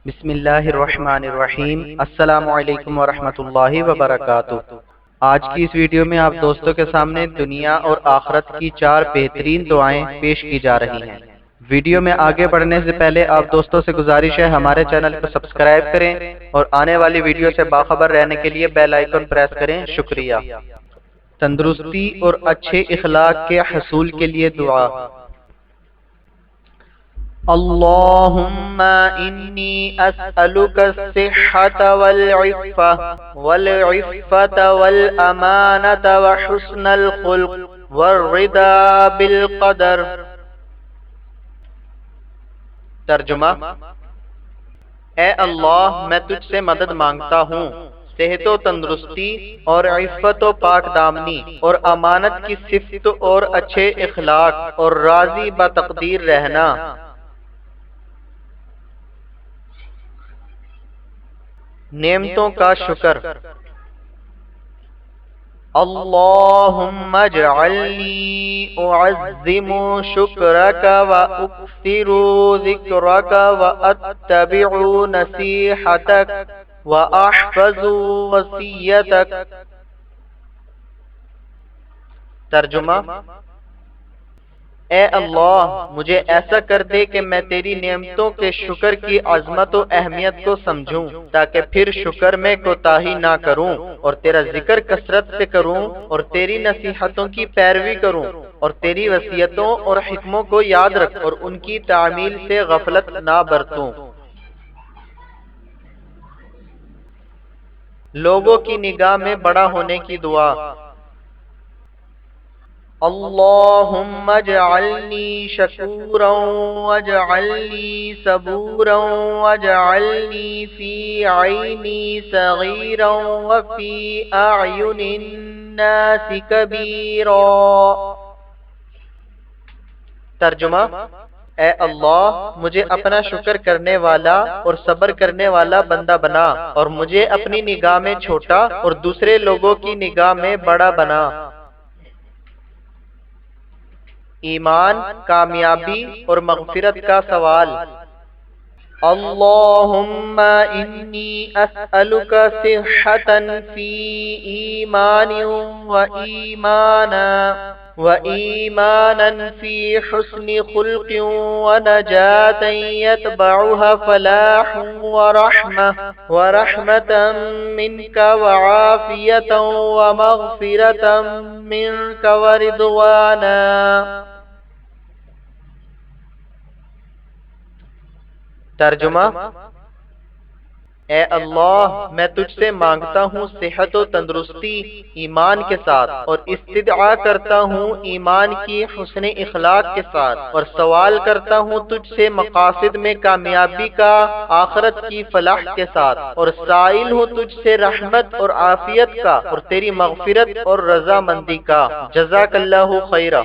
بسم اللہ الرحمن الرحیم۔ السلام علیکم ورحمۃ اللہ وبرکاتہ۔ آج کی اس ویڈیو میں آپ دوستوں کے سامنے دنیا اور آخرت کی 4 بہترین دعائیں پیش کی جا رہی ہیں۔ ویڈیو میں آگے بڑھنے سے پہلے آپ دوستوں سے گزارش ہے ہمارے چینل کو سبسکرائب کریں اور آنے والی ویڈیو سے باخبر رہنے کے لیے بیل آئیکن پریس کریں۔ شکریہ۔ تندرستی اور اچھے اخلاق کے حصول کے لیے دعا۔ اللہم انی اسألک الصحة والعفة والامانة وحسن الخلق والرضا بالقدر۔ ترجمہ: اے اللہ، میں تجھ سے مدد مانگتا ہوں صحت و تندرستی اور عفت و پاک دامنی اور امانت کی صفت اور اچھے اخلاق اور راضی بتقدیر رہنا۔ نعمتوں کا شکر۔ اللہم اجعلنی اعظم شکرک واکثر ذکرک واتبع نصیحتک واحفظ وصیتک۔ ترجمہ: اے اللہ، مجھے ایسا کر دے کہ میں تیری نعمتوں کے شکر کی عظمت و اہمیت کو سمجھوں، تاکہ پھر شکر میں کوتاہی نہ کروں اور تیرا ذکر کثرت سے کروں اور تیری نصیحتوں کی پیروی کروں اور تیری وصیتوں اور حکموں کو یاد رکھ اور ان کی تعمیل سے غفلت نہ برتوں۔ لوگوں کی نگاہ میں بڑا ہونے کی دعا۔ اللہم اجعلنی شکورا واجعلنی صبورا واجعلنی فی عینی صغیرا وفی اعین الناس کبیرا۔ ترجمہ: اے اللہ، مجھے اپنا شکر کرنے والا اور صبر کرنے والا بندہ بنا اور مجھے اپنی نگاہ میں چھوٹا اور دوسرے لوگوں کی نگاہ میں بڑا بنا۔ ایمان، کامیابی اور مغفرت کا سوال۔ اللہم انی اسألک صحة فی ایمان وإیمانا فی حسن خلق ونجاة یتبعها فلاح ورحمة منک وعافیة ومغفرة منک ورضوانا۔ ترجمہ: اے اللہ، میں تجھ سے مانگتا ہوں صحت و تندرستی ایمان کے ساتھ اور استدعا کرتا ہوں ایمان کی حسن اخلاق کے ساتھ اور سوال کرتا ہوں تجھ سے مقاصد میں کامیابی کا آخرت کی فلاح کے ساتھ اور سائل ہوں تجھ سے رحمت اور عافیت کا اور تیری مغفرت اور رضامندی کا۔ جزاک اللہ خیرا۔